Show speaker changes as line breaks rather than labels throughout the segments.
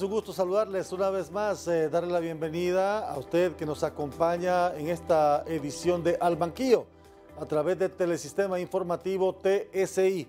días, un gusto saludarles una vez más, darle la bienvenida a usted que nos acompaña en esta edición de Al Banquillo a través del Telesistema Informativo TSI.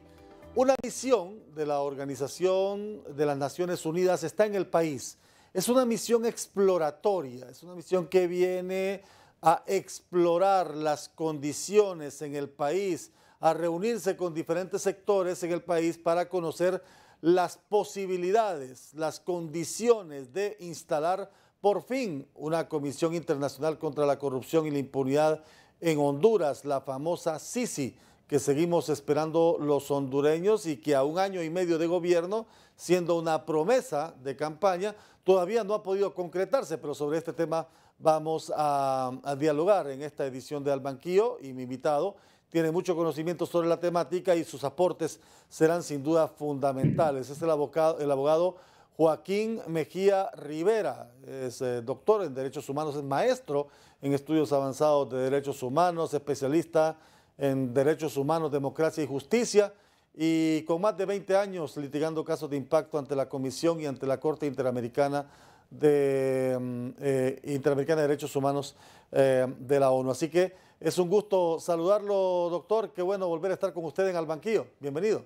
Una misión de la Organización de las Naciones Unidas está en el país. Es una misión exploratoria, es una misión que viene a explorar las condiciones en el país, a reunirse con diferentes sectores en el país para conocer las posibilidades, las condiciones de instalar por fin una Comisión Internacional contra la Corrupción y la Impunidad en Honduras, la famosa CICI, que seguimos esperando los hondureños y que a un año y medio de gobierno, siendo una promesa de campaña, todavía no ha podido concretarse, pero sobre este tema vamos a dialogar en esta edición de Al Banquillo y mi invitado tiene mucho conocimiento sobre la temática y sus aportes serán sin duda fundamentales. Es el abogado Joaquín Mejía Rivera, es doctor en Derechos Humanos, es maestro en estudios avanzados de Derechos Humanos, especialista en Derechos Humanos, Democracia y Justicia, y con más de 20 años litigando casos de impacto ante la Comisión y ante la Corte Interamericana de Derechos Humanos de la ONU. Así que es un gusto saludarlo, doctor. Qué bueno volver a estar con usted en Al Banquillo. Bienvenido.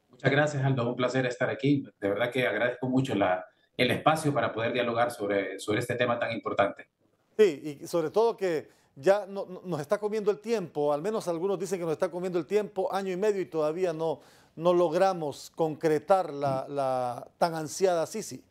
Muchas gracias, Aldo. Un placer estar aquí. De verdad que agradezco mucho el espacio para poder dialogar sobre este tema tan importante.
Sí, y sobre todo que ya nos está comiendo el tiempo, al menos algunos dicen que nos está comiendo el tiempo, año y medio, y todavía no logramos concretar la tan ansiada CICI.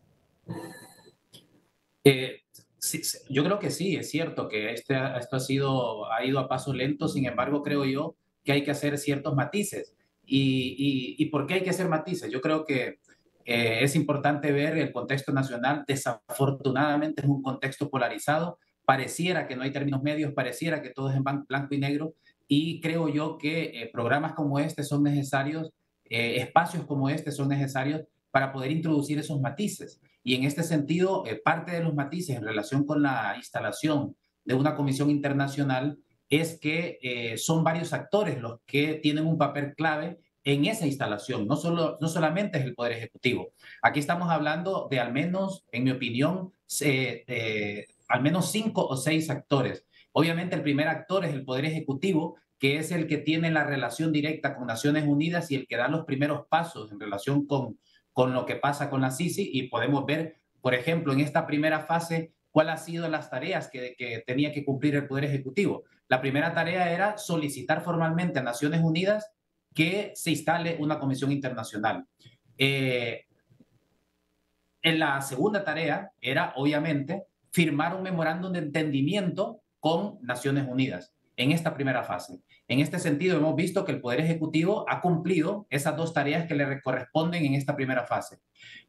Sí, yo creo que sí, es cierto que esto ha ido a paso lento. Sin embargo, creo yo que hay que hacer ciertos matices. ¿Y por qué hay que hacer matices? Yo creo que es importante ver el contexto nacional. Desafortunadamente es un contexto polarizado. Pareciera que no hay términos medios, pareciera que todo es en blanco y negro. Y creo yo que programas como este son necesarios, espacios como este son necesarios para poder introducir esos matices. Y en este sentido, parte de los matices en relación con la instalación de una comisión internacional es que son varios actores los que tienen un papel clave en esa instalación. No solamente es el Poder Ejecutivo. Aquí estamos hablando de al menos, en mi opinión, al menos 5 o 6 actores. Obviamente el primer actor es el Poder Ejecutivo, que es el que tiene la relación directa con Naciones Unidas y el que da los primeros pasos en relación con lo que pasa con la CICI, y podemos ver, por ejemplo, en esta primera fase, cuáles han sido las tareas que tenía que cumplir el Poder Ejecutivo. La primera tarea era solicitar formalmente a Naciones Unidas que se instale una comisión internacional. En la segunda tarea era, obviamente, firmar un memorándum de entendimiento con Naciones Unidas en esta primera fase. En este sentido, hemos visto que el Poder Ejecutivo ha cumplido esas dos tareas que le corresponden en esta primera fase.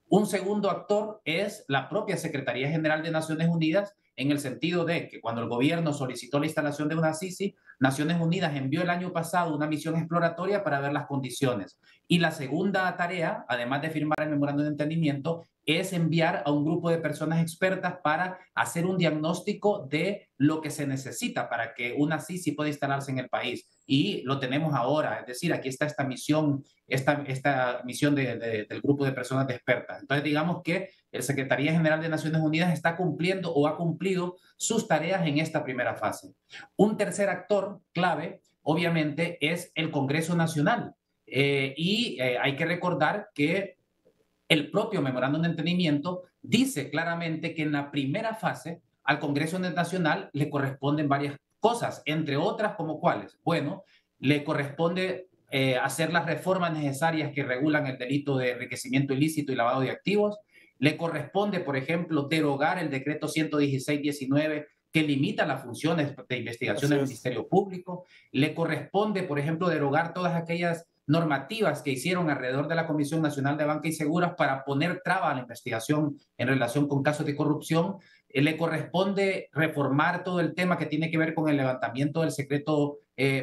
Un segundo actor es la propia Secretaría General de Naciones Unidas, en el sentido de que cuando el gobierno solicitó la instalación de una CICI, Naciones Unidas envió el año pasado una misión exploratoria para ver las condiciones. Y la segunda tarea, además de firmar el memorándum de entendimiento, es enviar a un grupo de personas expertas para hacer un diagnóstico de lo que se necesita para que una CICI pueda instalarse en el país. Y lo tenemos ahora, es decir, aquí está esta misión del grupo de personas expertas. Entonces, digamos que el Secretaría General de Naciones Unidas está cumpliendo o ha cumplido sus tareas en esta primera fase. Un tercer actor clave, obviamente, es el Congreso Nacional. Hay que recordar que el propio memorándum de entendimiento dice claramente que en la primera fase al Congreso Nacional le corresponden varias cosas, entre otras como cuáles. Bueno, le corresponde hacer las reformas necesarias que regulan el delito de enriquecimiento ilícito y lavado de activos. Le corresponde, por ejemplo, derogar el decreto 116/19 que limita las funciones de investigación del Ministerio Público. Le corresponde, por ejemplo, derogar todas aquellas normativas que hicieron alrededor de la Comisión Nacional de Banca y Seguros para poner traba a la investigación en relación con casos de corrupción. Le corresponde reformar todo el tema que tiene que ver con el levantamiento del secreto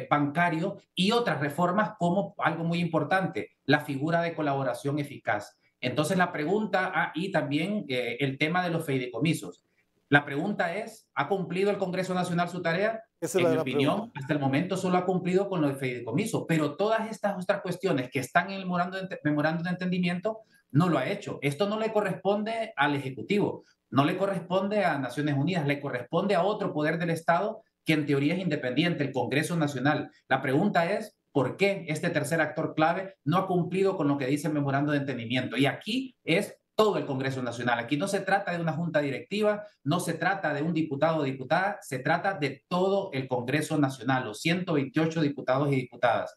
bancario y otras reformas como algo muy importante, la figura de colaboración eficaz. Entonces la pregunta, y también el tema de los fideicomisos. La pregunta es, ¿ha cumplido el Congreso Nacional su tarea?
Esa es
En
la
mi
gran pregunta.
opinión, hasta el momento solo ha cumplido con lo de fideicomiso, pero todas estas otras cuestiones que están en el memorando de entendimiento no lo ha hecho. Esto no le corresponde al Ejecutivo, no le corresponde a Naciones Unidas, le corresponde a otro poder del Estado que en teoría es independiente, el Congreso Nacional. La pregunta es, ¿por qué este tercer actor clave no ha cumplido con lo que dice el memorando de entendimiento? Y aquí es todo el Congreso Nacional. Aquí no se trata de una junta directiva, no se trata de un diputado o diputada, se trata de todo el Congreso Nacional, los 128 diputados y diputadas.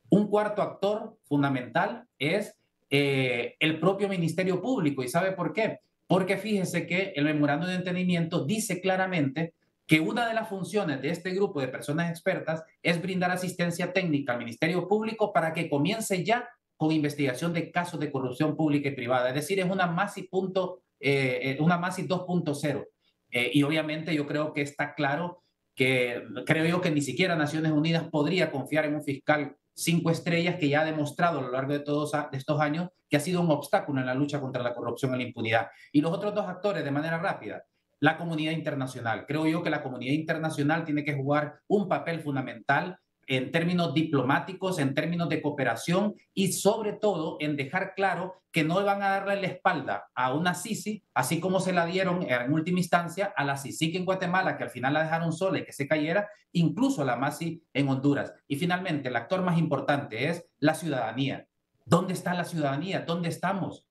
Un cuarto actor fundamental es el propio Ministerio Público. ¿Y sabe por qué? Porque fíjese que el memorando de entendimiento dice claramente que una de las funciones de este grupo de personas expertas es brindar asistencia técnica al Ministerio Público para que comience ya con investigación de casos de corrupción pública y privada. Es decir, es una MASI 2.0. Y obviamente yo creo que está claro creo yo que ni siquiera Naciones Unidas podría confiar en un fiscal 5 estrellas que ya ha demostrado a lo largo de todos estos años que ha sido un obstáculo en la lucha contra la corrupción y la impunidad. Y los otros dos actores, de manera rápida, la comunidad internacional. Creo yo que la comunidad internacional tiene que jugar un papel fundamental en términos diplomáticos, en términos de cooperación y sobre todo en dejar claro que no van a darle la espalda a una Sisi, así como se la dieron en última instancia a la CICIG en Guatemala, que al final la dejaron sola y que se cayera, incluso a la MASI en Honduras. Y finalmente, el actor más importante es la ciudadanía. ¿Dónde está la ciudadanía? ¿Dónde estamos?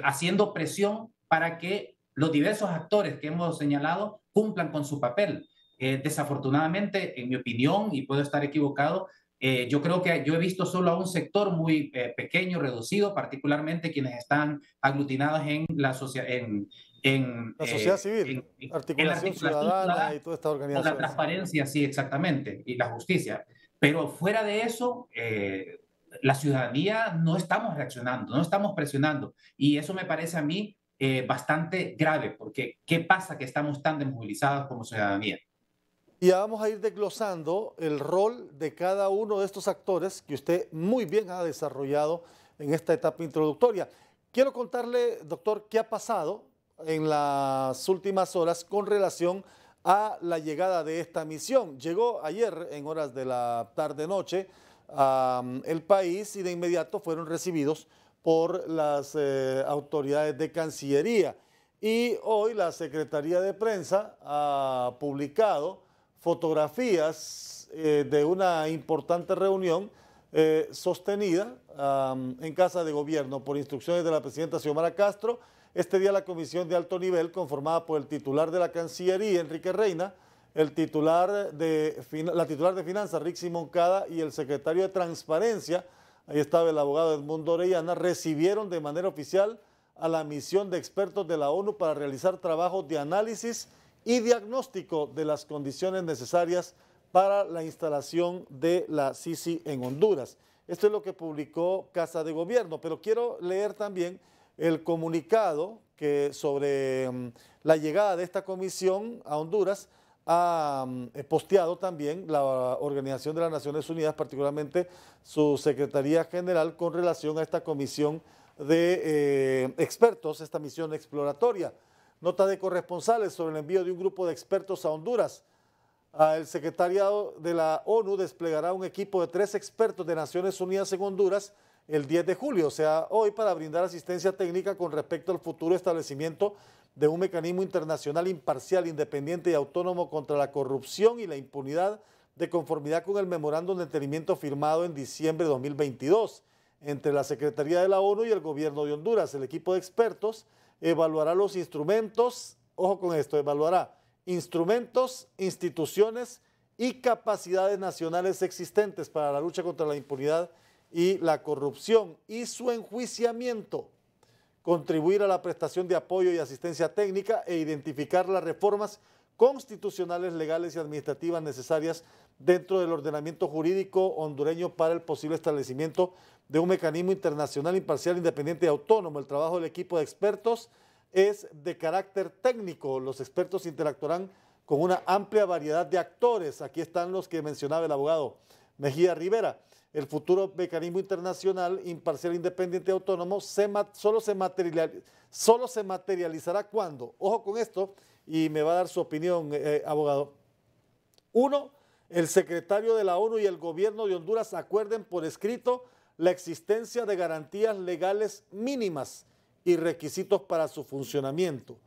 Haciendo presión para que los diversos actores que hemos señalado cumplan con su papel. Desafortunadamente, en mi opinión, y puedo estar equivocado, yo creo que yo he visto solo a un sector muy pequeño, reducido, particularmente quienes están aglutinados en la sociedad,
La sociedad civil,
en la
articulación
articulación
ciudadana
ciudadana,
y todas estas
con la
organizaciones.
transparencia, sí, exactamente, y la justicia. Pero fuera de eso, la ciudadanía no estamos reaccionando, no estamos presionando. Y eso me parece a mí bastante grave, porque ¿qué pasa que estamos tan desmovilizados como ciudadanía?
Y ya vamos a ir desglosando el rol de cada uno de estos actores que usted muy bien ha desarrollado en esta etapa introductoria. Quiero contarle, doctor, qué ha pasado en las últimas horas con relación a la llegada de esta misión. Llegó ayer en horas de la tarde-noche el país y de inmediato fueron recibidos por las autoridades de Cancillería. Y hoy la Secretaría de Prensa ha publicado fotografías de una importante reunión sostenida en Casa de Gobierno por instrucciones de la presidenta Xiomara Castro. Este día la comisión de alto nivel, conformada por el titular de la Cancillería, Enrique Reina, la titular de Finanzas, Rixi Moncada, y el secretario de Transparencia, ahí estaba el abogado Edmundo Orellana, recibieron de manera oficial a la misión de expertos de la ONU para realizar trabajos de análisis y diagnóstico de las condiciones necesarias para la instalación de la Sisi en Honduras. Esto es lo que publicó Casa de Gobierno, pero quiero leer también el comunicado que sobre la llegada de esta comisión a Honduras ha posteado también la Organización de las Naciones Unidas, particularmente su Secretaría General, con relación a esta comisión de expertos, esta misión exploratoria. Nota de corresponsales sobre el envío de un grupo de expertos a Honduras. El secretariado de la ONU desplegará un equipo de 3 expertos de Naciones Unidas en Honduras el 10 de julio, o sea, hoy, para brindar asistencia técnica con respecto al futuro establecimiento de un mecanismo internacional imparcial, independiente y autónomo contra la corrupción y la impunidad, de conformidad con el memorándum de entendimiento firmado en diciembre de 2022 entre la Secretaría de la ONU y el Gobierno de Honduras. El equipo de expertos evaluará los instrumentos, ojo con esto, evaluará instrumentos, instituciones y capacidades nacionales existentes para la lucha contra la impunidad y la corrupción y su enjuiciamiento, contribuir a la prestación de apoyo y asistencia técnica e identificar las reformas constitucionales, legales y administrativas necesarias dentro del ordenamiento jurídico hondureño para el posible establecimiento de un mecanismo internacional imparcial, independiente y autónomo. El trabajo del equipo de expertos es de carácter técnico. Los expertos interactuarán con una amplia variedad de actores. Aquí están los que mencionaba el abogado Mejía Rivera. El futuro mecanismo internacional imparcial, independiente y autónomo solo se materializará cuando, ojo con esto, y me va a dar su opinión, abogado. Uno, el secretario de la ONU y el gobierno de Honduras acuerden por escrito la existencia de garantías legales mínimas y requisitos para su funcionamiento.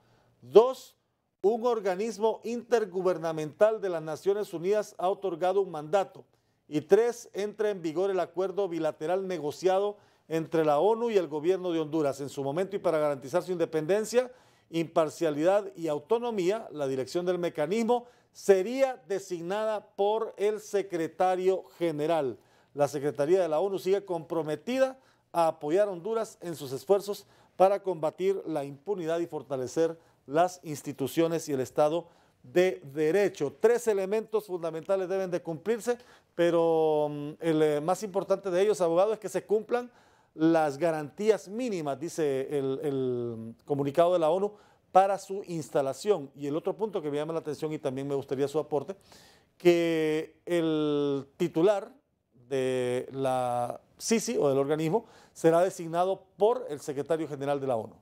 Dos, un organismo intergubernamental de las Naciones Unidas ha otorgado un mandato. Y tres, entra en vigor el acuerdo bilateral negociado entre la ONU y el gobierno de Honduras. En su momento y para garantizar su independencia, imparcialidad y autonomía, la dirección del mecanismo sería designada por el secretario general. La Secretaría de la ONU sigue comprometida a apoyar a Honduras en sus esfuerzos para combatir la impunidad y fortalecer las instituciones y el Estado de Derecho. Tres elementos fundamentales deben de cumplirse, pero el más importante de ellos, abogado, es que se cumplan las garantías mínimas, dice el comunicado de la ONU, para su instalación. Y el otro punto que me llama la atención y también me gustaría su aporte, que el titular de la CICI o del organismo será designado por el secretario general de la ONU.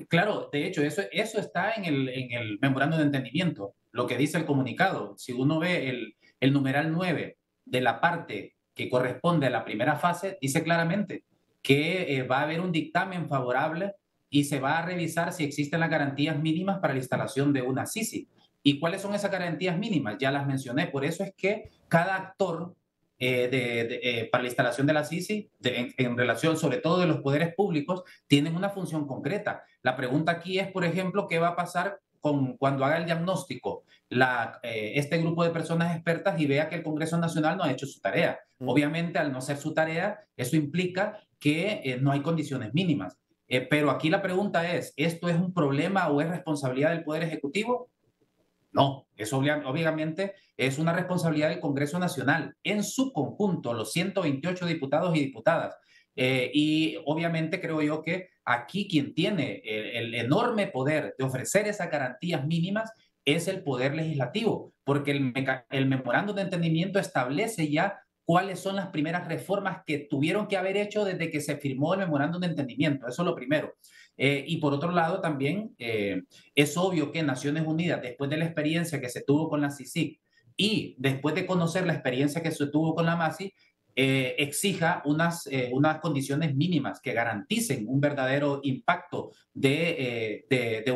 Claro, de hecho, eso está en el memorando de entendimiento, lo que dice el comunicado. Si uno ve el numeral 9 de la parte que corresponde a la primera fase, dice claramente que va a haber un dictamen favorable y se va a revisar si existen las garantías mínimas para la instalación de una CICI. ¿Y cuáles son esas garantías mínimas? Ya las mencioné, por eso es que cada actor para la instalación de la CICI, en relación sobre todo de los poderes públicos, tienen una función concreta. La pregunta aquí es, por ejemplo, ¿qué va a pasar cuando haga el diagnóstico este grupo de personas expertas y vea que el Congreso Nacional no ha hecho su tarea? Obviamente, al no hacer su tarea, eso implica que no hay condiciones mínimas. Pero aquí la pregunta es, ¿esto es un problema o es responsabilidad del Poder Ejecutivo? No, eso obviamente es una responsabilidad del Congreso Nacional en su conjunto, los 128 diputados y diputadas. Y obviamente creo yo que aquí quien tiene el enorme poder de ofrecer esas garantías mínimas es el Poder Legislativo, porque el memorando de entendimiento establece ya cuáles son las primeras reformas que tuvieron que haber hecho desde que se firmó el memorando de entendimiento. Eso es lo primero. Y por otro lado también es obvio que Naciones Unidas, después de la experiencia que se tuvo con la CICIG y después de conocer la experiencia que se tuvo con la MASI, exija unas condiciones mínimas que garanticen un verdadero impacto de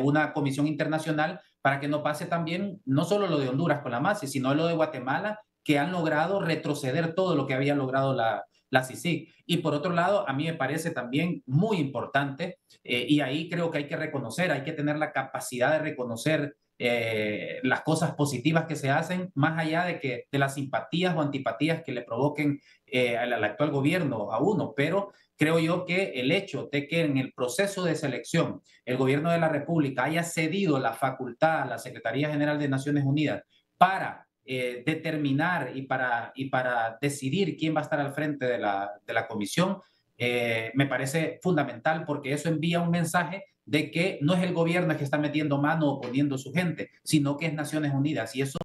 una comisión internacional para que no pase también no solo lo de Honduras con la MASI, sino lo de Guatemala, que han logrado retroceder todo lo que había logrado la CICIG. Y por otro lado, a mí me parece también muy importante, y ahí creo que hay que reconocer, hay que tener la capacidad de reconocer las cosas positivas que se hacen, más allá de las simpatías o antipatías que le provoquen al actual gobierno a uno, pero creo yo que el hecho de que en el proceso de selección el gobierno de la República haya cedido la facultad a la Secretaría General de Naciones Unidas para determinar y para decidir quién va a estar al frente de la comisión, me parece fundamental porque eso envía un mensaje de que no es el gobierno el que está metiendo mano o poniendo su gente, sino que es Naciones Unidas. Y eso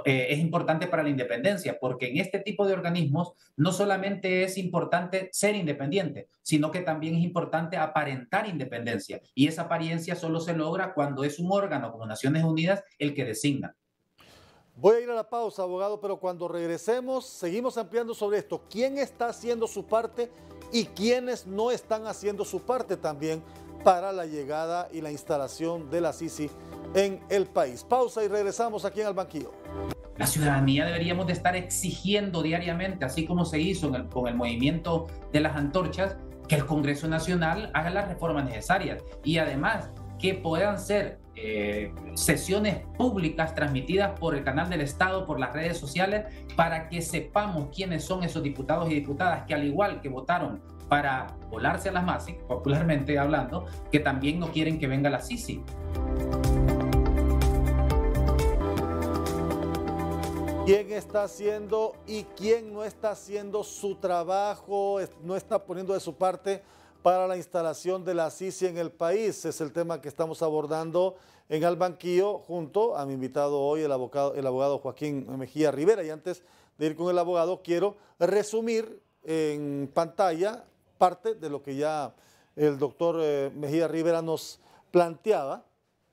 es importante para la independencia, porque en este tipo de organismos no solamente es importante ser independiente, sino que también es importante aparentar independencia. Y esa apariencia solo se logra cuando es un órgano como Naciones Unidas el que designa.
Voy a ir a la pausa, abogado, pero cuando regresemos seguimos ampliando sobre esto. ¿Quién está haciendo su parte y quiénes no están haciendo su parte también para la llegada y la instalación de la CICI en el país? Pausa y regresamos aquí en Al Banquillo.
La ciudadanía deberíamos de estar exigiendo diariamente, así como se hizo con el movimiento de las antorchas, que el Congreso Nacional haga las reformas necesarias y además que puedan ser sesiones públicas transmitidas por el canal del Estado, por las redes sociales, para que sepamos quiénes son esos diputados y diputadas que al igual que votaron para volarse a las MASI, popularmente hablando, que también no quieren que venga la CICI.
¿Quién está haciendo y quién no está haciendo su trabajo, no está poniendo de su parte para la instalación de la CICI en el país? Es el tema que estamos abordando en Al Banquillo junto a mi invitado hoy, el abogado Joaquín Mejía Rivera. Y antes de ir con el abogado, quiero resumir en pantalla parte de lo que ya el doctor Mejía Rivera nos planteaba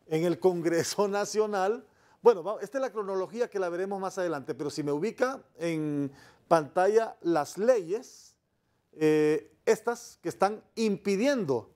en el Congreso Nacional. Bueno, esta es la cronología que la veremos más adelante, pero si me ubica en pantalla las leyes, estas que están impidiendo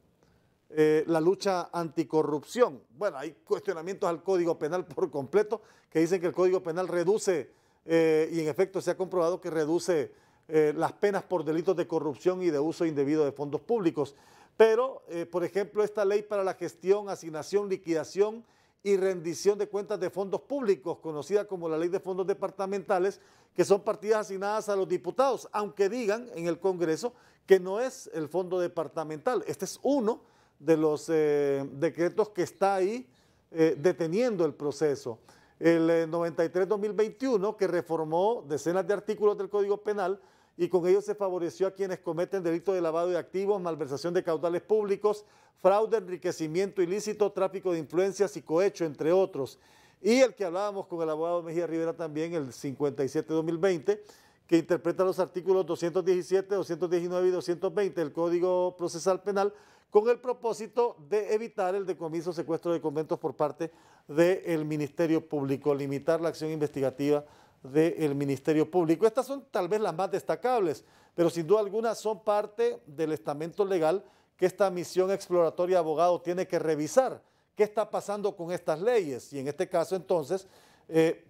la lucha anticorrupción. Bueno, hay cuestionamientos al Código Penal por completo que dicen que el Código Penal reduce, y en efecto se ha comprobado que reduce las penas por delitos de corrupción y de uso indebido de fondos públicos. Pero, por ejemplo, esta ley para la gestión, asignación, liquidación y rendición de cuentas de fondos públicos, conocida como la Ley de Fondos Departamentales, que son partidas asignadas a los diputados, aunque digan en el Congreso que no es el fondo departamental. Este es uno de los decretos que está ahí deteniendo el proceso. El 93-2021, que reformó decenas de artículos del Código Penal y con ello se favoreció a quienes cometen delitos de lavado de activos, malversación de caudales públicos, fraude, enriquecimiento ilícito, tráfico de influencias y cohecho, entre otros. Y el que hablábamos con el abogado Mejía Rivera también, el 57-2020, que interpreta los artículos 217, 219 y 220 del Código Procesal Penal con el propósito de evitar el decomiso o secuestro de documentos por parte del Ministerio Público, limitar la acción investigativa del Ministerio Público. Estas son tal vez las más destacables, pero sin duda alguna son parte del estamento legal que esta misión exploratoria de abogado tiene que revisar. ¿Qué está pasando con estas leyes? Y en este caso, entonces,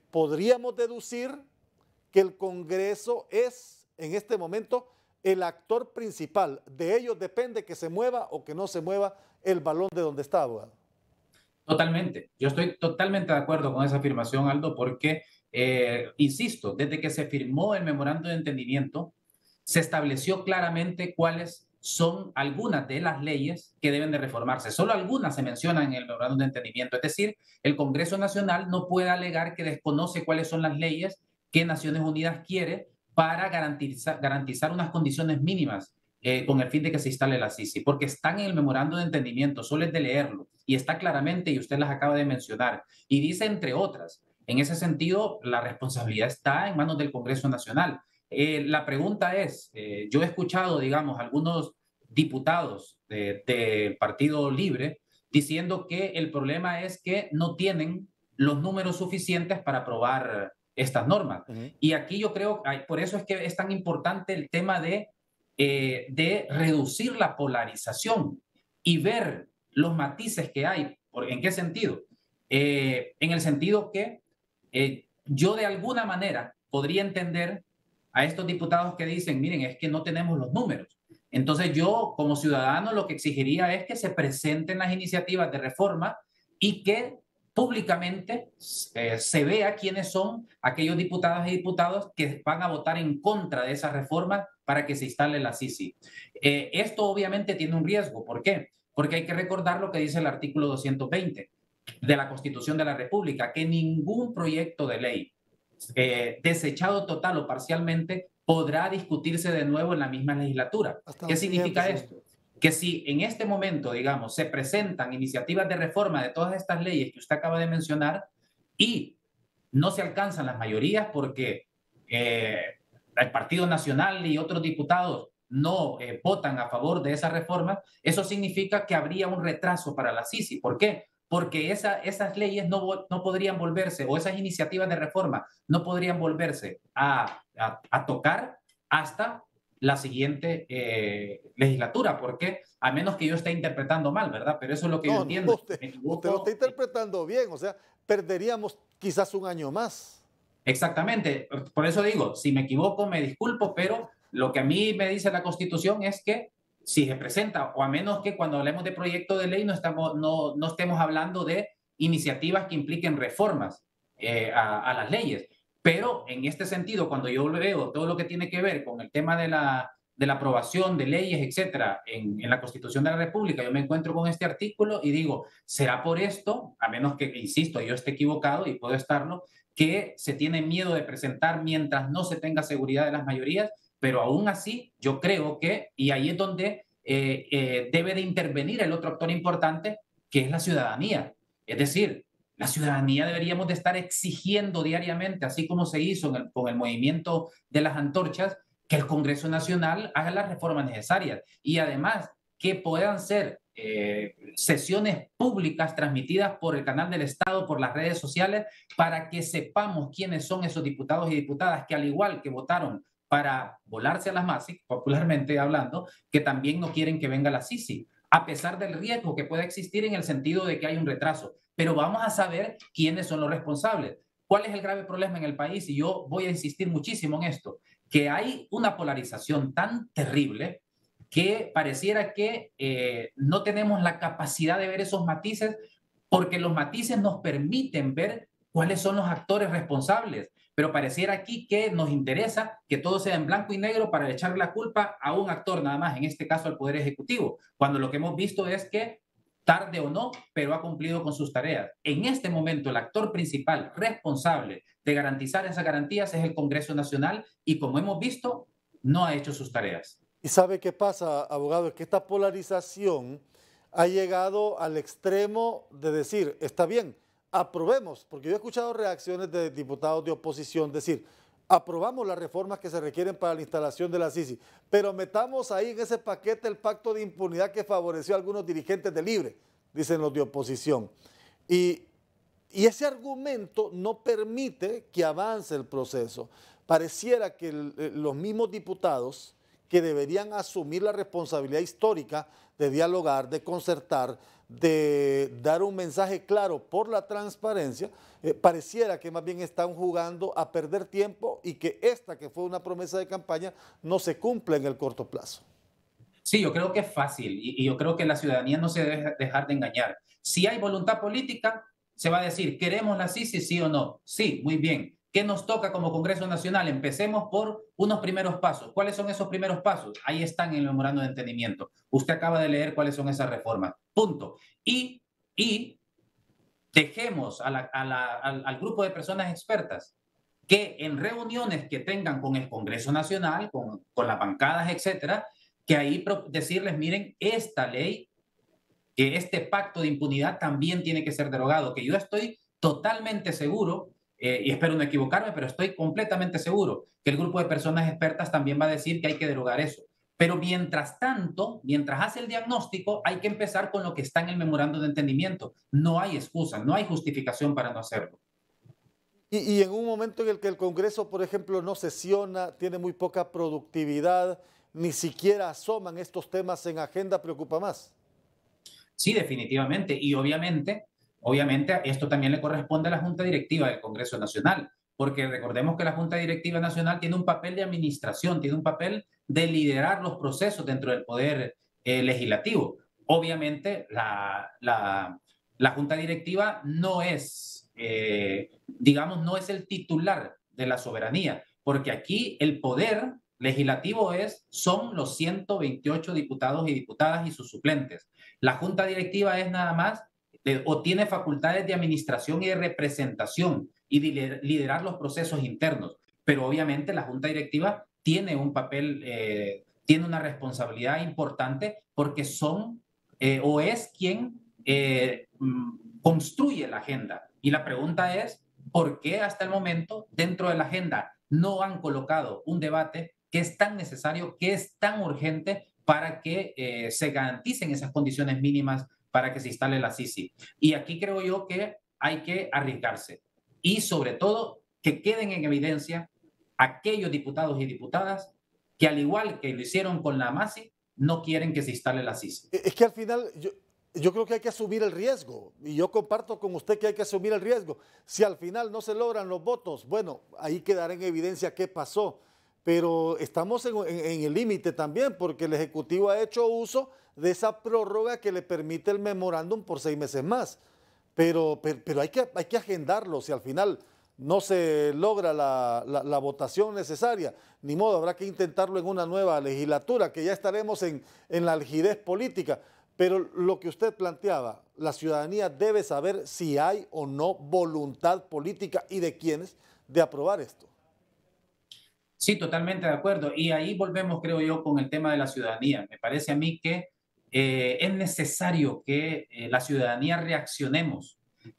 podríamos deducir que el Congreso es, en este momento, el actor principal. De ellos depende que se mueva o que no se mueva el balón de donde está, abogado.
Totalmente. Yo estoy totalmente de acuerdo con esa afirmación, Aldo, porque, insisto, desde que se firmó el memorando de entendimiento, se estableció claramente cuáles son algunas de las leyes que deben de reformarse. Solo algunas se mencionan en el memorando de entendimiento. Es decir, el Congreso Nacional no puede alegar que desconoce cuáles son las leyes que Naciones Unidas quiere para garantizar unas condiciones mínimas con el fin de que se instale la CICI, porque están en el memorando de entendimiento, solo es de leerlo, y está claramente, y usted las acaba de mencionar, y dice entre otras. En ese sentido, la responsabilidad está en manos del Congreso Nacional. La pregunta es, yo he escuchado, digamos, algunos diputados del Partido Libre diciendo que el problema es que no tienen los números suficientes para aprobar estas normas. Y aquí yo creo, por eso es que es tan importante el tema de reducir la polarización y ver los matices que hay. ¿En qué sentido? En el sentido que yo de alguna manera podría entender a estos diputados que dicen, miren, es que no tenemos los números. Entonces yo como ciudadano lo que exigiría es que se presenten las iniciativas de reforma y que públicamente se vea quiénes son aquellos diputadas y diputados que van a votar en contra de esa reforma para que se instale la CICI. Esto obviamente tiene un riesgo. ¿Por qué? Porque hay que recordar lo que dice el artículo 220 de la Constitución de la República, que ningún proyecto de ley desechado total o parcialmente podrá discutirse de nuevo en la misma legislatura. ¿Qué significa esto? Que si en este momento, digamos, se presentan iniciativas de reforma de todas estas leyes que usted acaba de mencionar y no se alcanzan las mayorías porque el Partido Nacional y otros diputados no votan a favor de esa reforma, eso significa que habría un retraso para la CICI. ¿Por qué? Porque esas leyes no podrían volverse, o esas iniciativas de reforma no podrían volverse a tocar hasta la siguiente legislatura, porque a menos que yo esté interpretando mal, ¿verdad? Pero eso es lo que yo entiendo.
Usted lo está interpretando bien, o sea, perderíamos quizás un año más.
Exactamente, por eso digo, si me equivoco me disculpo, pero lo que a mí me dice la Constitución es que si se presenta, o a menos que cuando hablemos de proyecto de ley no estemos hablando de iniciativas que impliquen reformas a las leyes. Pero en este sentido, cuando yo veo todo lo que tiene que ver con el tema de la aprobación de leyes, etcétera, en la Constitución de la República, yo me encuentro con este artículo y digo, ¿será por esto? A menos que, insisto, yo esté equivocado y puedo estarlo, que se tiene miedo de presentar mientras no se tenga seguridad de las mayorías, pero aún así yo creo que, y ahí es donde debe de intervenir el otro actor importante, que es la ciudadanía. Es decir, La ciudadanía deberíamos de estar exigiendo diariamente, así como se hizo con el movimiento de las antorchas, que el Congreso Nacional haga las reformas necesarias y además que puedan ser sesiones públicas transmitidas por el canal del Estado, por las redes sociales, para que sepamos quiénes son esos diputados y diputadas que al igual que votaron para volarse a las MASIC, popularmente hablando, que también no quieren que venga la Sisi, a pesar del riesgo que pueda existir en el sentido de que hay un retraso. Pero vamos a saber quiénes son los responsables. ¿Cuál es el grave problema en el país? Y yo voy a insistir muchísimo en esto, que hay una polarización tan terrible que pareciera que no tenemos la capacidad de ver esos matices, porque los matices nos permiten ver cuáles son los actores responsables. Pero pareciera aquí que nos interesa que todo sea en blanco y negro para echar la culpa a un actor nada más, en este caso al Poder Ejecutivo, cuando lo que hemos visto es que tarde o no, pero ha cumplido con sus tareas. En este momento, el actor principal responsable de garantizar esas garantías es el Congreso Nacional y, como hemos visto, no ha hecho sus tareas.
¿Y sabe qué pasa, abogado? Es que esta polarización ha llegado al extremo de decir, está bien, aprobemos, porque yo he escuchado reacciones de diputados de oposición decir, aprobamos las reformas que se requieren para la instalación de la Sisi, pero metamos ahí en ese paquete el pacto de impunidad que favoreció a algunos dirigentes de Libre, dicen los de oposición. Y, y ese argumento no permite que avance el proceso. Pareciera que los mismos diputados que deberían asumir la responsabilidad histórica de dialogar, de concertar, de dar un mensaje claro por la transparencia, pareciera que más bien están jugando a perder tiempo y que esta, que fue una promesa de campaña, no se cumple en el corto plazo.
Sí, yo creo que es fácil y yo creo que la ciudadanía no se debe dejar de engañar. Si hay voluntad política, se va a decir, ¿queremos la CICI, sí o no? Sí, muy bien. ¿Qué nos toca como Congreso Nacional? Empecemos por unos primeros pasos. ¿Cuáles son esos primeros pasos? Ahí están en el memorando de entendimiento. Usted acaba de leer cuáles son esas reformas. Punto. Y dejemos al grupo de personas expertas que en reuniones que tengan con el Congreso Nacional, con las bancadas, etcétera, que ahí decirles, miren, esta ley, que este pacto de impunidad también tiene que ser derogado, que yo estoy totalmente seguro, y espero no equivocarme, pero estoy completamente seguro que el grupo de personas expertas también va a decir que hay que derogar eso. Pero mientras tanto, mientras hace el diagnóstico, hay que empezar con lo que está en el memorando de entendimiento. No hay excusa, no hay justificación para no hacerlo.
Y en un momento en el que el Congreso, por ejemplo, no sesiona, tiene muy poca productividad, ni siquiera asoman estos temas en agenda, preocupa más.
Sí, definitivamente. Y obviamente esto también le corresponde a la Junta Directiva del Congreso Nacional, porque recordemos que la Junta Directiva Nacional tiene un papel de administración, tiene un papel de liderar los procesos dentro del Poder Legislativo. Obviamente la Junta Directiva no es, digamos, no es el titular de la soberanía, porque aquí el Poder Legislativo son los 128 diputados y diputadas y sus suplentes. La Junta Directiva es nada más o tiene facultades de administración y de representación y de liderar los procesos internos, pero obviamente la Junta Directiva tiene un papel, tiene una responsabilidad importante porque o es quien construye la agenda. Y la pregunta es, ¿por qué hasta el momento dentro de la agenda no han colocado un debate que es tan necesario, que es tan urgente para que se garanticen esas condiciones mínimas para que se instale la CICI? Y aquí creo yo que hay que arriesgarse y sobre todo que queden en evidencia aquellos diputados y diputadas que al igual que lo hicieron con la MASI, no quieren que se instale la CICI.
Es que al final yo creo que hay que asumir el riesgo y yo comparto con usted que hay que asumir el riesgo. Si al final no se logran los votos, bueno, ahí quedará en evidencia qué pasó, pero estamos en el límite también porque el Ejecutivo ha hecho uso de esa prórroga que le permite el memorándum por 6 meses más, pero hay que agendarlo. Si al final no se logra la votación necesaria, ni modo, habrá que intentarlo en una nueva legislatura, que ya estaremos en la algidez política. Pero lo que usted planteaba, la ciudadanía debe saber si hay o no voluntad política y de quiénes de aprobar esto.
Sí, totalmente de acuerdo. Y ahí volvemos, creo yo, con el tema de la ciudadanía. Me parece a mí que es necesario que la ciudadanía reaccionemos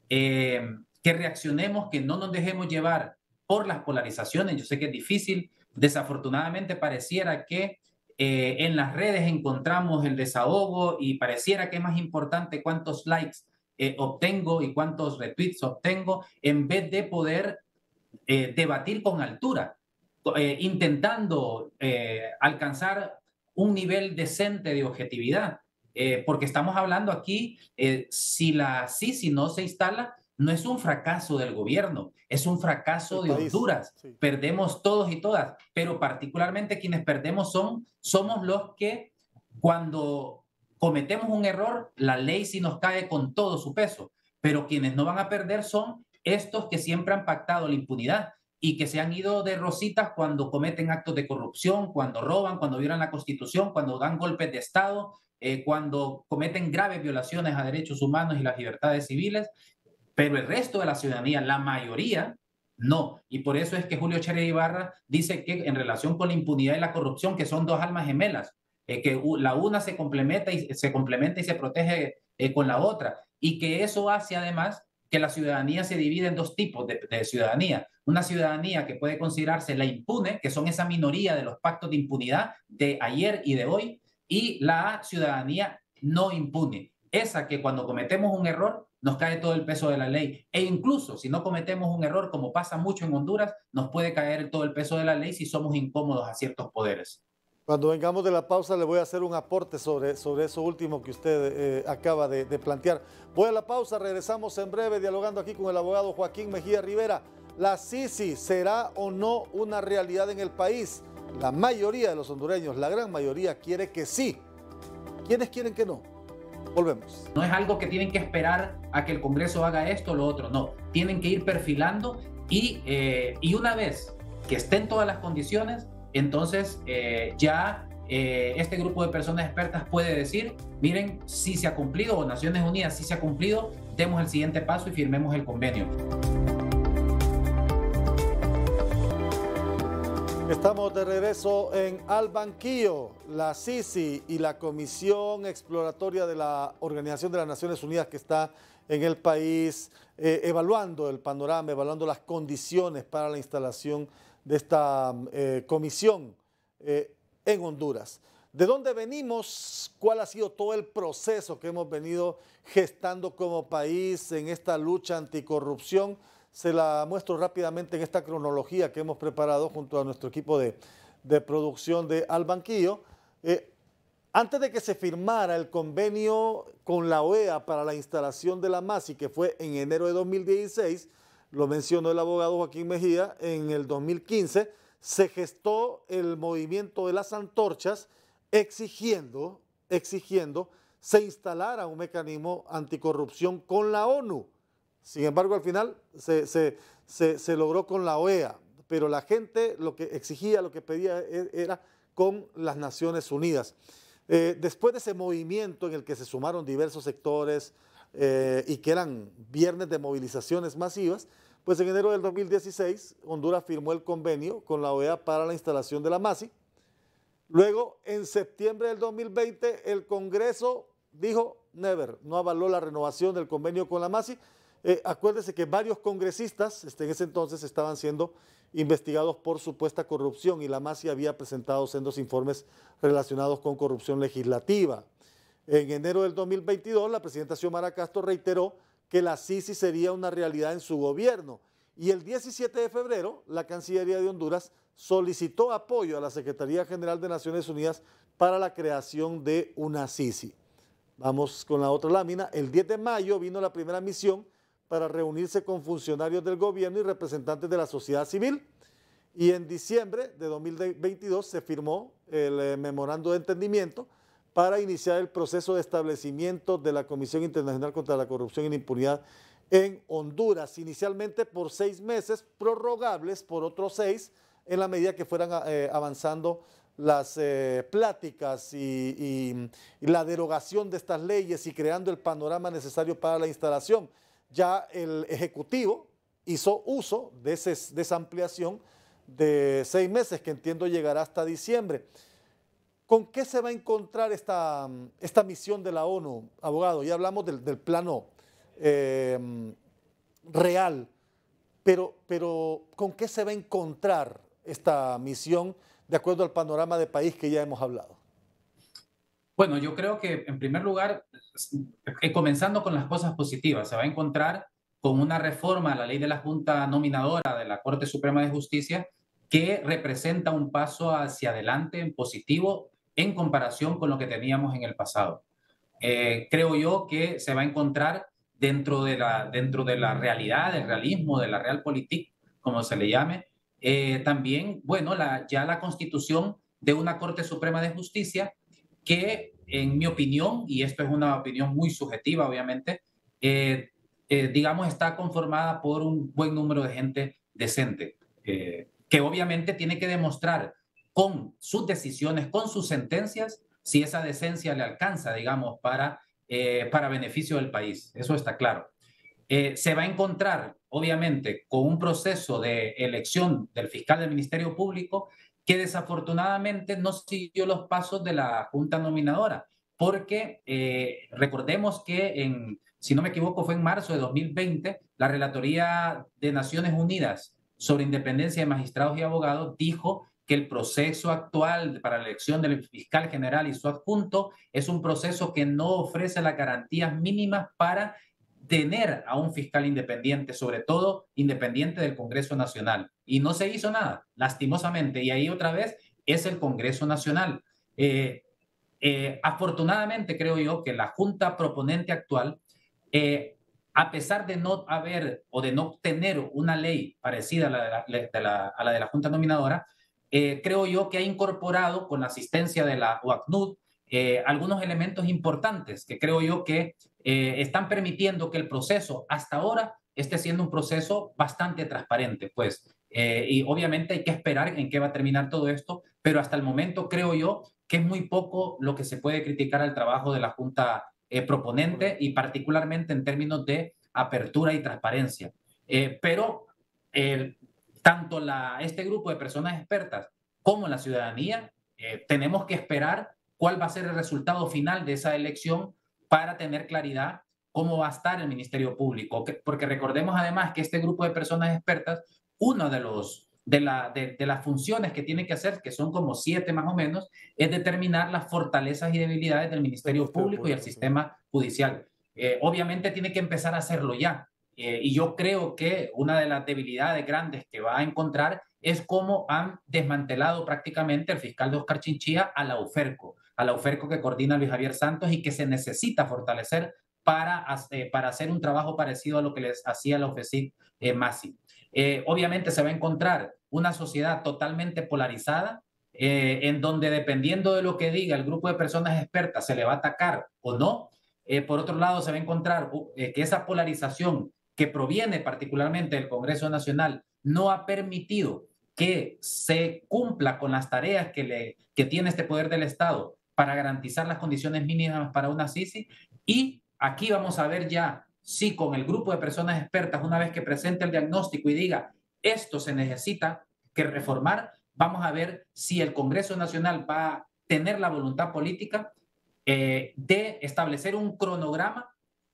que reaccionemos, que no nos dejemos llevar por las polarizaciones. Yo sé que es difícil, desafortunadamente pareciera que en las redes encontramos el desahogo y pareciera que es más importante cuántos likes obtengo y cuántos retweets obtengo en vez de poder debatir con altura, intentando alcanzar un nivel decente de objetividad. Porque estamos hablando aquí, si la CICI no se instala, no es un fracaso del gobierno, es un fracaso de Honduras. Sí. Perdemos todos y todas, pero particularmente quienes perdemos somos los que cuando cometemos un error, la ley sí nos cae con todo su peso, pero quienes no van a perder son estos que siempre han pactado la impunidad y que se han ido de rositas cuando cometen actos de corrupción, cuando roban, cuando violan la Constitución, cuando dan golpes de Estado, cuando cometen graves violaciones a derechos humanos y las libertades civiles, pero el resto de la ciudadanía, la mayoría, no. Y por eso es que Julio Scherer Ibarra dice que en relación con la impunidad y la corrupción, que son dos almas gemelas, que la una se complementa y se protege con la otra, y que eso hace además que la ciudadanía se divide en dos tipos de ciudadanía. Una ciudadanía que puede considerarse la impune, que son esa minoría de los pactos de impunidad de ayer y de hoy, y la ciudadanía no impune, esa que cuando cometemos un error nos cae todo el peso de la ley, e incluso si no cometemos un error, como pasa mucho en Honduras, nos puede caer todo el peso de la ley si somos incómodos a ciertos poderes.
Cuando vengamos de la pausa le voy a hacer un aporte sobre eso último que usted acaba de plantear. Voy a la pausa, regresamos en breve dialogando aquí con el abogado Joaquín Mejía Rivera. ¿La CICI será o no una realidad en el país? La mayoría de los hondureños, la gran mayoría, quiere que sí. ¿Quiénes quieren que no? Volvemos.
No es algo que tienen que esperar a que el Congreso haga esto o lo otro, no. Tienen que ir perfilando y una vez que estén todas las condiciones, entonces este grupo de personas expertas puede decir, miren, si se ha cumplido, o Naciones Unidas si se ha cumplido, demos el siguiente paso y firmemos el convenio.
Estamos de regreso en Al Banquillo. La CICI y la Comisión Exploratoria de la Organización de las Naciones Unidas que está en el país evaluando el panorama, evaluando las condiciones para la instalación de esta comisión en Honduras. ¿De dónde venimos? ¿Cuál ha sido todo el proceso que hemos venido gestando como país en esta lucha anticorrupción? Se la muestro rápidamente en esta cronología que hemos preparado junto a nuestro equipo de producción de Al Banquillo. Antes de que se firmara el convenio con la OEA para la instalación de la MASI, que fue en enero de 2016, lo mencionó el abogado Joaquín Mejía, en el 2015 se gestó el movimiento de las antorchas exigiendo se instalara un mecanismo anticorrupción con la ONU. Sin embargo, al final se logró con la OEA, pero la gente lo que exigía, lo que pedía era con las Naciones Unidas. Después de ese movimiento en el que se sumaron diversos sectores y que eran viernes de movilizaciones masivas, pues en enero del 2016 Honduras firmó el convenio con la OEA para la instalación de la MASI. Luego, en septiembre del 2020, el Congreso dijo never, no avaló la renovación del convenio con la MASI. Acuérdese que varios congresistas en ese entonces estaban siendo investigados por supuesta corrupción y la MASI había presentado sendos informes relacionados con corrupción legislativa. En enero del 2022, la presidenta Xiomara Castro reiteró que la CICI sería una realidad en su gobierno y el 17 de febrero, la Cancillería de Honduras solicitó apoyo a la Secretaría General de Naciones Unidas para la creación de una CICI. Vamos con la otra lámina. El 10 de mayo vino la primera misión para reunirse con funcionarios del gobierno y representantes de la sociedad civil. Y en diciembre de 2022 se firmó el memorando de entendimiento para iniciar el proceso de establecimiento de la Comisión Internacional contra la Corrupción y la Impunidad en Honduras, inicialmente por 6 meses, prorrogables por otros 6, en la medida que fueran avanzando las pláticas y la derogación de estas leyes y creando el panorama necesario para la instalación. Ya el Ejecutivo hizo uso de esa ampliación de 6 meses, que entiendo llegará hasta diciembre. ¿Con qué se va a encontrar esta misión de la ONU, abogado? Ya hablamos del plano real, pero ¿con qué se va a encontrar esta misión de acuerdo al panorama de país que ya hemos hablado?
Bueno, yo creo que en primer lugar, comenzando con las cosas positivas, se va a encontrar con una reforma a la ley de la Junta Nominadora de la Corte Suprema de Justicia que representa un paso hacia adelante en positivo en comparación con lo que teníamos en el pasado. Creo yo que se va a encontrar dentro de la realidad, del realismo, de la realpolitik, como se le llame, también, bueno, ya la constitución de una Corte Suprema de Justicia que, en mi opinión, y esto es una opinión muy subjetiva, obviamente, digamos, está conformada por un buen número de gente decente, que obviamente tiene que demostrar con sus decisiones, con sus sentencias, si esa decencia le alcanza, digamos, para beneficio del país. Eso está claro. Se va a encontrar, obviamente, con un proceso de elección del fiscal del Ministerio Público que desafortunadamente no siguió los pasos de la Junta Nominadora, porque recordemos que, si no me equivoco, fue en marzo de 2020, la Relatoría de Naciones Unidas sobre Independencia de Magistrados y Abogados dijo que el proceso actual para la elección del fiscal general y su adjunto es un proceso que no ofrece las garantías mínimas para tener a un fiscal independiente, sobre todo independiente del Congreso Nacional. Y no se hizo nada, lastimosamente. Y ahí otra vez es el Congreso Nacional. Afortunadamente, creo yo que la Junta proponente actual, a pesar de no haber o de no tener una ley parecida a la de la Junta Nominadora, creo yo que ha incorporado con la asistencia de la OACNUD algunos elementos importantes que creo yo que están permitiendo que el proceso hasta ahora esté siendo un proceso bastante transparente, pues. Y obviamente hay que esperar en qué va a terminar todo esto, pero hasta el momento creo yo que es muy poco lo que se puede criticar al trabajo de la Junta proponente y particularmente en términos de apertura y transparencia. Pero tanto este grupo de personas expertas como la ciudadanía tenemos que esperar cuál va a ser el resultado final de esa elección para tener claridad cómo va a estar el Ministerio Público. Porque recordemos además que este grupo de personas expertas, uno de las funciones que tiene que hacer, que son como 7 más o menos, es determinar las fortalezas y debilidades del Ministerio Público y el sistema judicial. Obviamente tiene que empezar a hacerlo ya. Y yo creo que una de las debilidades grandes que va a encontrar es cómo han desmantelado prácticamente el fiscal de Oscar Chinchilla a la UFERCO que coordina Luis Javier Santos y que se necesita fortalecer para hacer un trabajo parecido a lo que les hacía la OFECIC Masi. Obviamente se va a encontrar una sociedad totalmente polarizada, en donde dependiendo de lo que diga el grupo de personas expertas se le va a atacar o no. Por otro lado, se va a encontrar que esa polarización que proviene particularmente del Congreso Nacional no ha permitido que se cumpla con las tareas que tiene este poder del Estado para garantizar las condiciones mínimas para una CICI. Y aquí vamos a ver ya si con el grupo de personas expertas, una vez que presente el diagnóstico y diga esto se necesita que reformar, vamos a ver si el Congreso Nacional va a tener la voluntad política de establecer un cronograma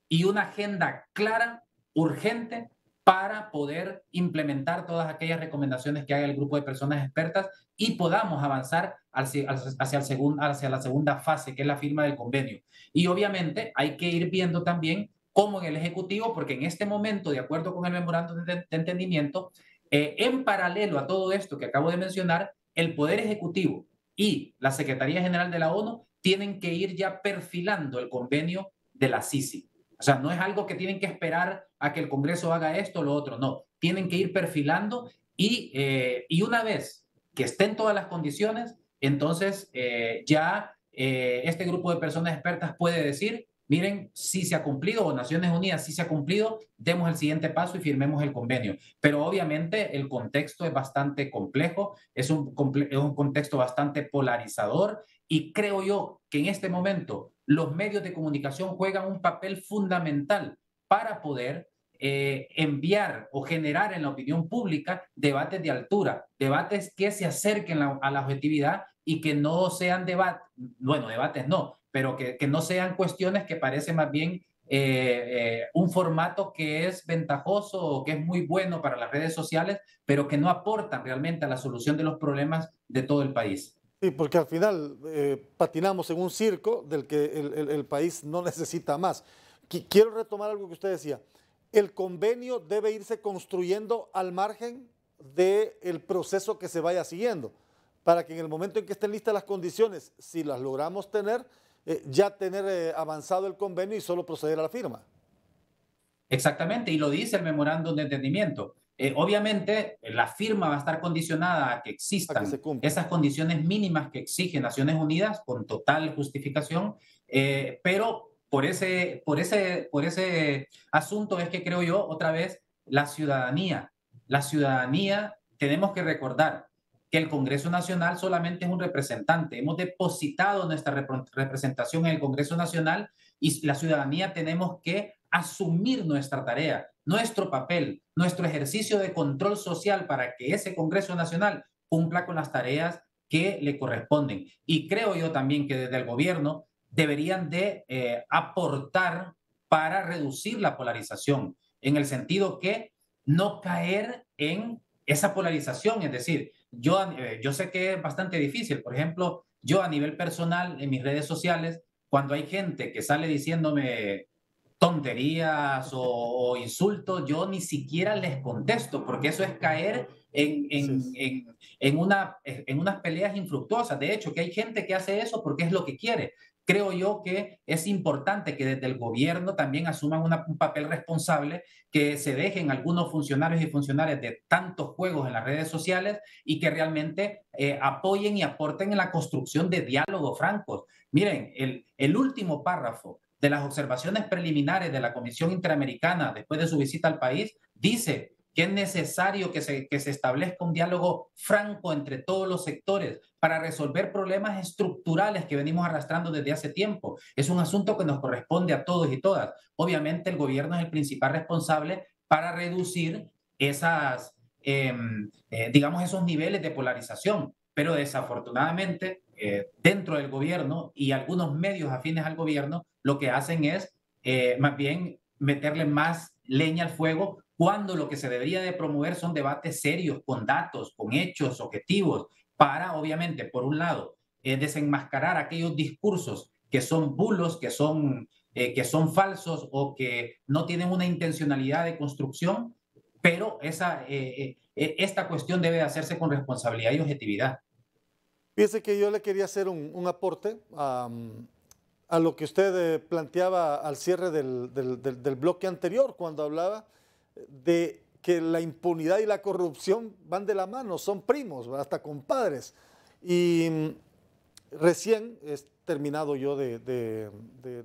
y una agenda clara, urgente, para poder implementar todas aquellas recomendaciones que haga el grupo de personas expertas y podamos avanzar hacia la segunda fase, que es la firma del convenio. Y obviamente hay que ir viendo también cómo en el Ejecutivo, porque en este momento, de acuerdo con el memorándum de entendimiento, en paralelo a todo esto que acabo de mencionar, el Poder Ejecutivo y la Secretaría General de la ONU tienen que ir ya perfilando el convenio de la CICI. O sea, no es algo que tienen que esperar a que el Congreso haga esto o lo otro, no. Tienen que ir perfilando y una vez que estén todas las condiciones, entonces ya este grupo de personas expertas puede decir, miren, sí se ha cumplido, o Naciones Unidas sí se ha cumplido, demos el siguiente paso y firmemos el convenio. Pero obviamente el contexto es bastante complejo, es un contexto bastante polarizador y creo yo que en este momento los medios de comunicación juegan un papel fundamental para poder enviar o generar en la opinión pública debates de altura, debates que se acerquen a la objetividad y que no sean debates no, pero que no sean cuestiones que parecen más bien un formato que es ventajoso o que es muy bueno para las redes sociales, pero que no aportan realmente a la solución de los problemas de todo el país.
Sí, porque al final patinamos en un circo del que el país no necesita más. Quiero retomar algo que usted decía. El convenio debe irse construyendo al margen del proceso que se vaya siguiendo, para que en el momento en que estén listas las condiciones, si las logramos tener, ya tener avanzado el convenio y solo proceder a la firma.
Exactamente, y lo dice el memorándum de entendimiento. Obviamente, la firma va a estar condicionada a que
A que
existan
se cumpla.
esas condiciones mínimas que exige Naciones Unidas con total justificación, pero por ese asunto es que creo yo, otra vez, la ciudadanía, tenemos que recordar que el Congreso Nacional solamente es un representante. Hemos depositado nuestra representación en el Congreso Nacional y la ciudadanía tenemos que asumir nuestra tarea, nuestro papel, nuestro ejercicio de control social para que ese Congreso Nacional cumpla con las tareas que le corresponden. Y creo yo también que desde el gobierno deberían de aportar para reducir la polarización, en el sentido que no caer en esa polarización. Es decir, yo sé que es bastante difícil. Por ejemplo, yo a nivel personal en mis redes sociales, cuando hay gente que sale diciéndome tonterías o insultos, yo ni siquiera les contesto, porque eso es caer
Así es.
en unas peleas infructuosas. De hecho, que hay gente que hace eso porque es lo que quiere. Creo yo que es importante que desde el gobierno también asuman un papel responsable, que se dejen algunos funcionarios y funcionarias de tantos juegos en las redes sociales y que realmente apoyen y aporten en la construcción de diálogos francos. Miren, el último párrafo de las observaciones preliminares de la Comisión Interamericana después de su visita al país dice que es necesario que se establezca un diálogo franco entre todos los sectores para resolver problemas estructurales que venimos arrastrando desde hace tiempo. Es un asunto que nos corresponde a todos y todas. Obviamente el gobierno es el principal responsable para reducir digamos, esos niveles de polarización, pero desafortunadamente dentro del gobierno y algunos medios afines al gobierno lo que hacen es más bien meterle más leña al fuego, cuando lo que se debería de promover son debates serios, con datos, con hechos objetivos, para, obviamente, por un lado, desenmascarar aquellos discursos que son bulos, que son falsos o que no tienen una intencionalidad de construcción, pero esta cuestión debe hacerse con responsabilidad y objetividad.
Fíjese que yo le quería hacer un aporte a lo que usted planteaba al cierre del bloque anterior, cuando hablaba de que la impunidad y la corrupción van de la mano, son primos, hasta compadres. Y recién he terminado yo de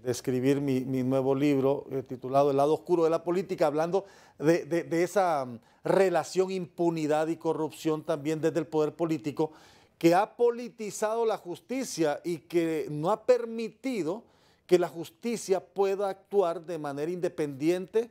escribir mi nuevo libro titulado El lado oscuro de la política, hablando de esa relación impunidad y corrupción también desde el poder político, que ha politizado la justicia y que no ha permitido que la justicia pueda actuar de manera independiente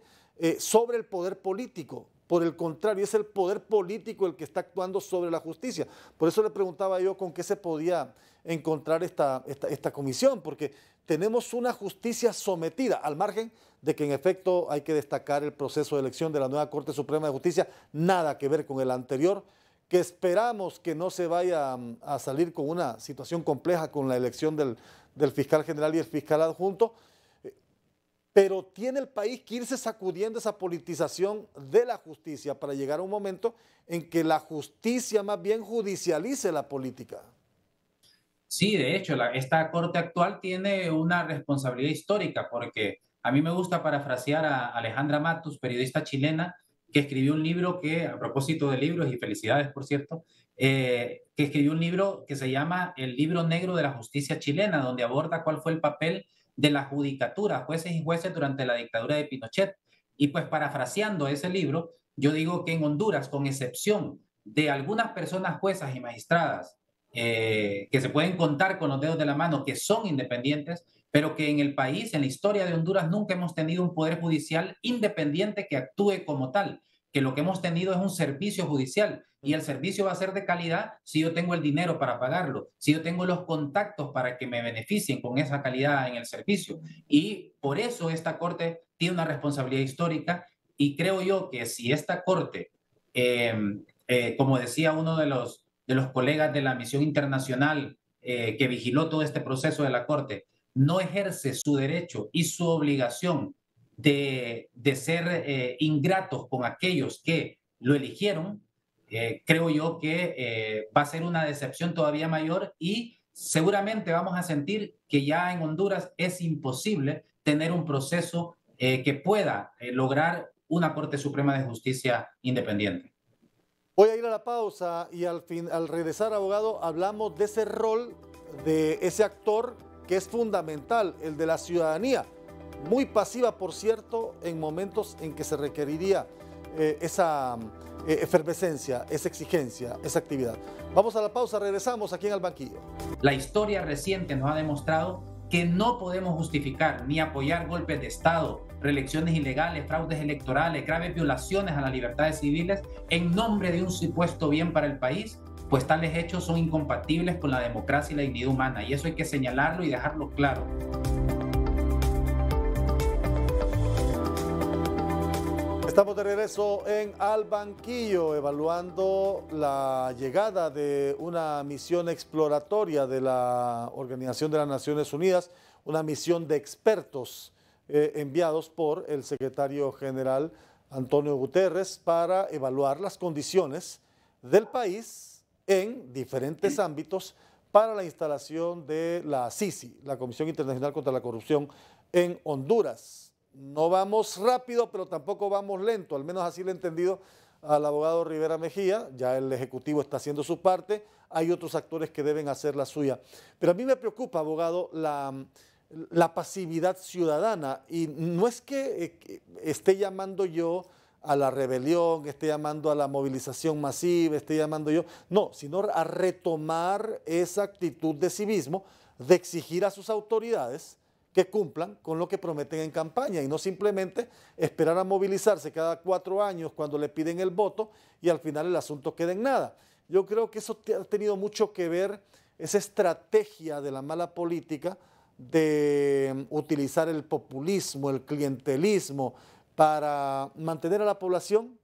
sobre el poder político. Por el contrario, es el poder político el que está actuando sobre la justicia. Por eso le preguntaba yo con qué se podía encontrar esta comisión, porque tenemos una justicia sometida, al margen de que en efecto hay que destacar el proceso de elección de la nueva Corte Suprema de Justicia, nada que ver con el anterior, que esperamos que no se vaya a salir con una situación compleja con la elección del fiscal general y el fiscal adjunto, pero tiene el país que irse sacudiendo esa politización de la justicia para llegar a un momento en que la justicia más bien judicialice la política.
Sí, de hecho, esta corte actual tiene una responsabilidad histórica, porque a mí me gusta parafrasear a Alejandra Matus, periodista chilena, que escribió un libro que, a propósito de libros, y felicidades, por cierto, que escribió un libro que se llama El libro negro de la justicia chilena, donde aborda cuál fue el papel de la judicatura, jueces y jueces durante la dictadura de Pinochet. Y pues parafraseando ese libro, yo digo que en Honduras, con excepción de algunas personas juezas y magistradas que se pueden contar con los dedos de la mano, que son independientes, pero que en el país, en la historia de Honduras, nunca hemos tenido un poder judicial independiente que actúe como tal, que lo que hemos tenido es un servicio judicial y el servicio va a ser de calidad si yo tengo el dinero para pagarlo, si yo tengo los contactos para que me beneficien con esa calidad en el servicio. Y por eso esta Corte tiene una responsabilidad histórica y creo yo que si esta Corte, como decía uno de los colegas de la misión internacional que vigiló todo este proceso de la Corte, no ejerce su derecho y su obligación de ser ingratos con aquellos que lo eligieron, creo yo que va a ser una decepción todavía mayor y seguramente vamos a sentir que ya en Honduras es imposible tener un proceso que pueda lograr una Corte Suprema de Justicia independiente.
Voy a ir a la pausa y al regresar, abogado, hablamos de ese rol de ese actor que es fundamental, el de la ciudadanía, muy pasiva, por cierto, en momentos en que se requeriría esa efervescencia, esa exigencia, esa actividad. Vamos a la pausa, regresamos aquí en Al Banquillo.
La historia reciente nos ha demostrado que no podemos justificar ni apoyar golpes de Estado, reelecciones ilegales, fraudes electorales, graves violaciones a las libertades civiles en nombre de un supuesto bien para el país, pues tales hechos son incompatibles con la democracia y la dignidad humana, y eso hay que señalarlo y dejarlo claro.
Estamos de regreso en Al Banquillo, evaluando la llegada de una misión exploratoria de la Organización de las Naciones Unidas, una misión de expertos enviados por el secretario general Antonio Guterres para evaluar las condiciones del país en diferentes ámbitos para la instalación de la CICI, la Comisión Internacional contra la Corrupción, en Honduras. No vamos rápido, pero tampoco vamos lento, al menos así lo he entendido al abogado Rivera Mejía. Ya el Ejecutivo está haciendo su parte, hay otros actores que deben hacer la suya. Pero a mí me preocupa, abogado, la pasividad ciudadana, y no es que esté llamando yo a la rebelión, esté llamando a la movilización masiva, esté llamando yo, no, sino a retomar esa actitud de civismo, de exigir a sus autoridades que cumplan con lo que prometen en campaña y no simplemente esperar a movilizarse cada 4 años cuando le piden el voto y al final el asunto queda en nada. Yo creo que eso ha tenido mucho que ver, esa estrategia de la mala política de utilizar el populismo, el clientelismo para mantener a la población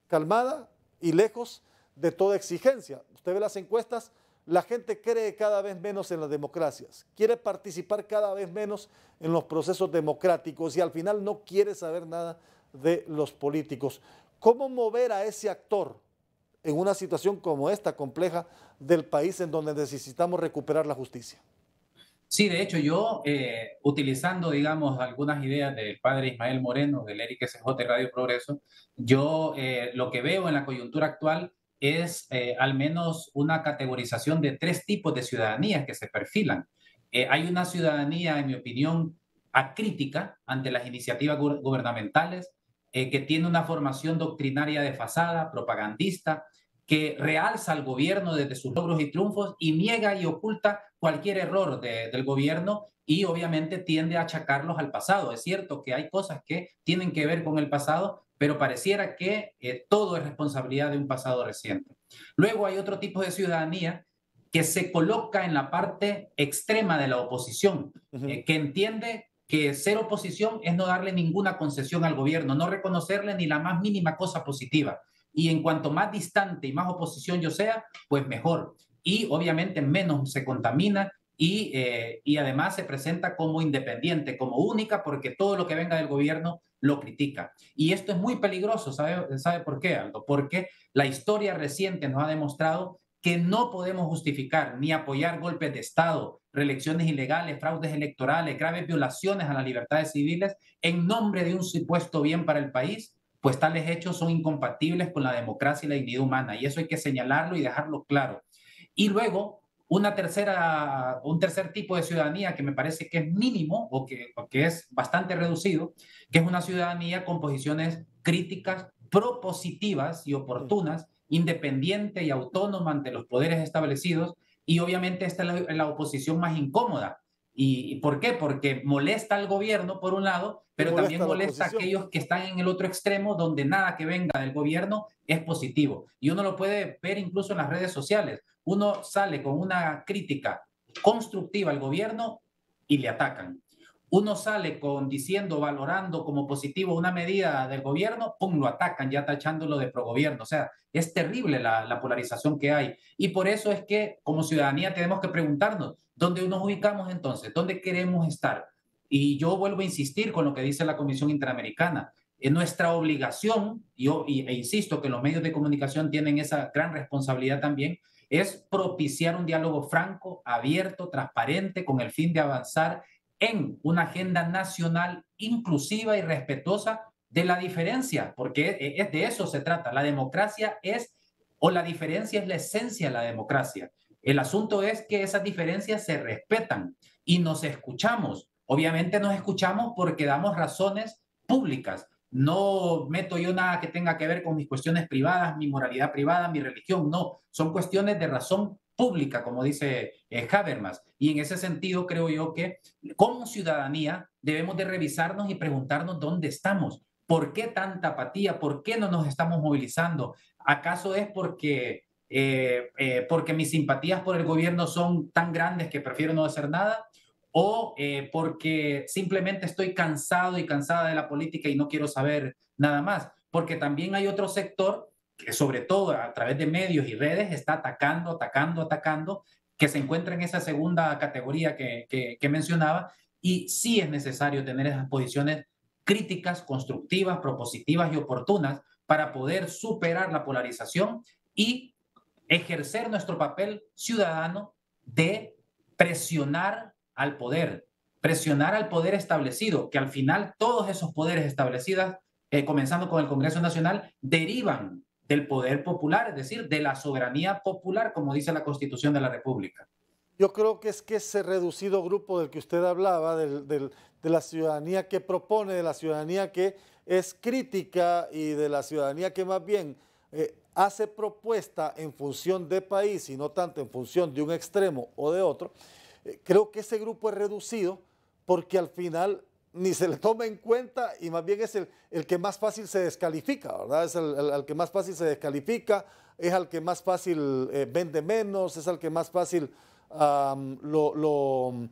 calmada y lejos de toda exigencia. Usted ve las encuestas, la gente cree cada vez menos en las democracias, quiere participar cada vez menos en los procesos democráticos y al final no quiere saber nada de los políticos. ¿Cómo mover a ese actor en una situación como esta compleja del país en donde necesitamos recuperar la justicia?
Sí, de hecho yo, utilizando, digamos, algunas ideas del padre Ismael Moreno, del Eric SJ Radio Progreso, yo lo que veo en la coyuntura actual es al menos una categorización de 3 tipos de ciudadanías que se perfilan. Hay una ciudadanía, en mi opinión, acrítica ante las iniciativas gubernamentales, que tiene una formación doctrinaria desfasada, propagandista, que realza al gobierno desde sus logros y triunfos y niega y oculta cualquier error del gobierno y obviamente tiende a achacarlos al pasado. Es cierto que hay cosas que tienen que ver con el pasado, pero pareciera que todo es responsabilidad de un pasado reciente. Luego hay otro tipo de ciudadanía que se coloca en la parte extrema de la oposición, que entiende que ser oposición es no darle ninguna concesión al gobierno, no reconocerle ni la más mínima cosa positiva. Y en cuanto más distante y más oposición yo sea, pues mejor. Y obviamente menos se contamina y además se presenta como independiente, como única, porque todo lo que venga del gobierno lo critica. Y esto es muy peligroso, ¿sabe por qué, Aldo? Porque la historia reciente nos ha demostrado que no podemos justificar ni apoyar golpes de Estado, reelecciones ilegales, fraudes electorales, graves violaciones a las libertades civiles en nombre de un supuesto bien para el país, pues tales hechos son incompatibles con la democracia y la dignidad humana, y eso hay que señalarlo y dejarlo claro. Y luego, un tercer tipo de ciudadanía que me parece que es mínimo o que es bastante reducido, que es una ciudadanía con posiciones críticas, propositivas y oportunas, independiente y autónoma ante los poderes establecidos, y obviamente esta es la oposición más incómoda, ¿Y por qué? Porque molesta al gobierno, por un lado,
Y
pero también
molesta a la
molesta a
oposición.
aquellos que están en el otro extremo, donde nada que venga del gobierno es positivo. Y uno lo puede ver incluso en las redes sociales. Uno sale con una crítica constructiva al gobierno y le atacan. Uno sale diciendo, valorando como positivo una medida del gobierno, ¡pum!, lo atacan ya tachándolo de progobierno. O sea, es terrible la polarización que hay. Y por eso es que como ciudadanía tenemos que preguntarnos, ¿dónde nos ubicamos entonces? ¿Dónde queremos estar? Y yo vuelvo a insistir con lo que dice la Comisión Interamericana. Es nuestra obligación, e insisto que los medios de comunicación tienen esa gran responsabilidad también, es propiciar un diálogo franco, abierto, transparente, con el fin de avanzar en una agenda nacional inclusiva y respetuosa de la diferencia, porque es de eso se trata. La democracia o la diferencia es la esencia de la democracia. El asunto es que esas diferencias se respetan y nos escuchamos. Obviamente nos escuchamos porque damos razones públicas. No meto yo nada que tenga que ver con mis cuestiones privadas, mi moralidad privada, mi religión. No, son cuestiones de razón pública, como dice Habermas. Y en ese sentido creo yo que como ciudadanía debemos de revisarnos y preguntarnos dónde estamos. ¿Por qué tanta apatía? ¿Por qué no nos estamos movilizando? ¿Acaso es porque mis simpatías por el gobierno son tan grandes que prefiero no hacer nada? ¿O porque simplemente estoy cansado y cansada de la política y no quiero saber nada más? Porque también hay otro sector que sobre todo a través de medios y redes está atacando, que se encuentra en esa segunda categoría que mencionaba, y sí es necesario tener esas posiciones críticas, constructivas, propositivas y oportunas para poder superar la polarización y ejercer nuestro papel ciudadano de presionar al poder establecido, que al final todos esos poderes establecidos, comenzando con el Congreso Nacional, derivan del poder popular, es decir, de la soberanía popular, como dice la Constitución de la República.
Yo creo que es que ese reducido grupo del que usted hablaba, de la ciudadanía que propone, de la ciudadanía que es crítica y de la ciudadanía que más bien hace propuesta en función de país y no tanto en función de un extremo o de otro, creo que ese grupo es reducido porque al final ni se le toma en cuenta y más bien es el que más fácil se descalifica, ¿verdad? Es el que más fácil se descalifica, es al que más fácil vende menos, es al que más fácil lo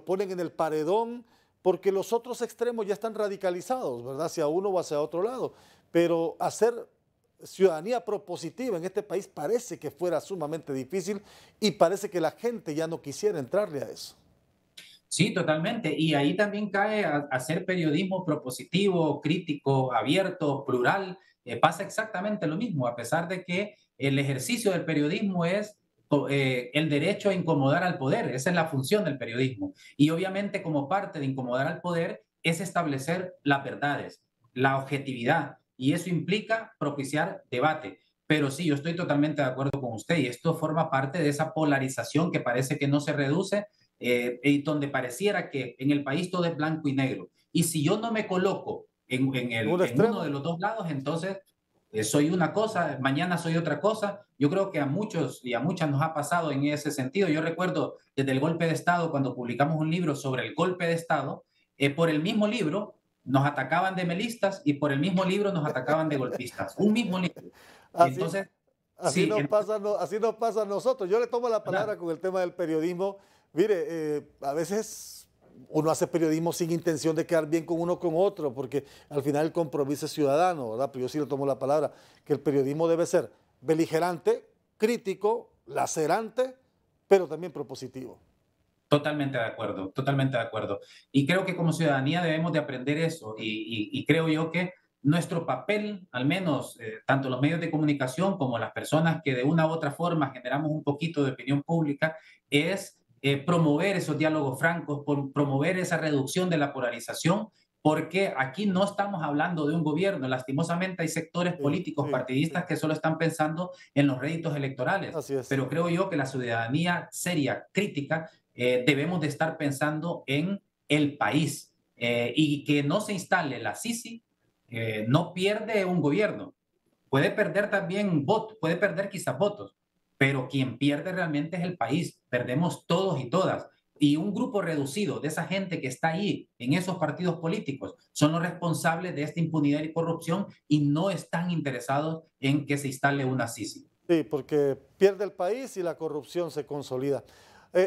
ponen en el paredón, porque los otros extremos ya están radicalizados, ¿verdad? Hacia uno o hacia otro lado. Pero hacer ciudadanía propositiva en este país parece que fuera sumamente difícil y parece que la gente ya no quisiera entrarle a eso.
Sí, totalmente. Y ahí también cae hacer periodismo propositivo, crítico, abierto, plural. Pasa exactamente lo mismo, a pesar de que el ejercicio del periodismo es el derecho a incomodar al poder. Esa es la función del periodismo. Y obviamente como parte de incomodar al poder es establecer las verdades, la objetividad. Y eso implica propiciar debate. Pero sí, yo estoy totalmente de acuerdo con usted y esto forma parte de esa polarización que parece que no se reduce, donde pareciera que en el país todo es blanco y negro. Y si yo no me coloco
En un
en uno de
extremo.
los dos lados, entonces soy una cosa, mañana soy otra cosa. Yo creo que a muchos y a muchas nos ha pasado en ese sentido. Yo recuerdo desde el golpe de Estado, cuando publicamos un libro sobre el golpe de Estado, por el mismo libro nos atacaban de melistas y por el mismo libro nos atacaban de golpistas. Un mismo libro. Y
Así,
entonces,
así
sí,
nos pasa, así nos pasa a nosotros. Yo le tomo la
¿verdad?
palabra con el tema del periodismo. Mire, a veces uno hace periodismo sin intención de quedar bien con uno con otro, porque al final el compromiso es ciudadano, ¿verdad? Pero yo sí le tomo la palabra, que el periodismo debe ser beligerante, crítico, lacerante, pero también propositivo.
Totalmente de acuerdo, totalmente de acuerdo. Y creo que como ciudadanía debemos de aprender eso y creo yo que nuestro papel, al menos tanto los medios de comunicación como las personas que de una u otra forma generamos un poquito de opinión pública, es promover esos diálogos francos, promover esa reducción de la polarización, porque aquí no estamos hablando de un gobierno. Lastimosamente hay sectores
Sí,
políticos
sí,
partidistas
sí,
que solo están pensando en los réditos electorales,
así es.
pero creo yo que la ciudadanía seria, crítica, debemos de estar pensando en el país y que no se instale la Sisi, no pierde un gobierno. Puede perder también votos, puede perder quizás votos, pero quien pierde realmente es el país. Perdemos todos y todas. y un grupo reducido de esa gente que está ahí en esos partidos políticos son los responsables de esta impunidad y corrupción y no están interesados en que se instale una CICI.
Sí, porque pierde el país y la corrupción se consolida.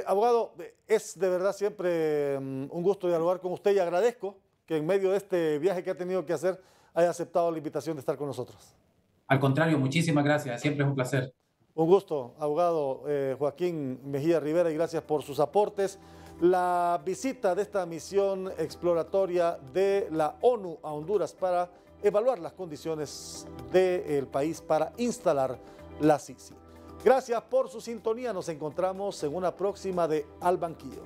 Abogado, es de verdad siempre un gusto dialogar con usted y agradezco que en medio de este viaje que ha tenido que hacer haya aceptado la invitación de estar con nosotros.
Al contrario, muchísimas gracias, siempre es un placer.
Un gusto, abogado Joaquín Mejía Rivera, y gracias por sus aportes. La visita de esta misión exploratoria de la ONU a Honduras para evaluar las condiciones del país para instalar la CICI. Gracias por su sintonía. Nos encontramos en una próxima de Al Banquillo.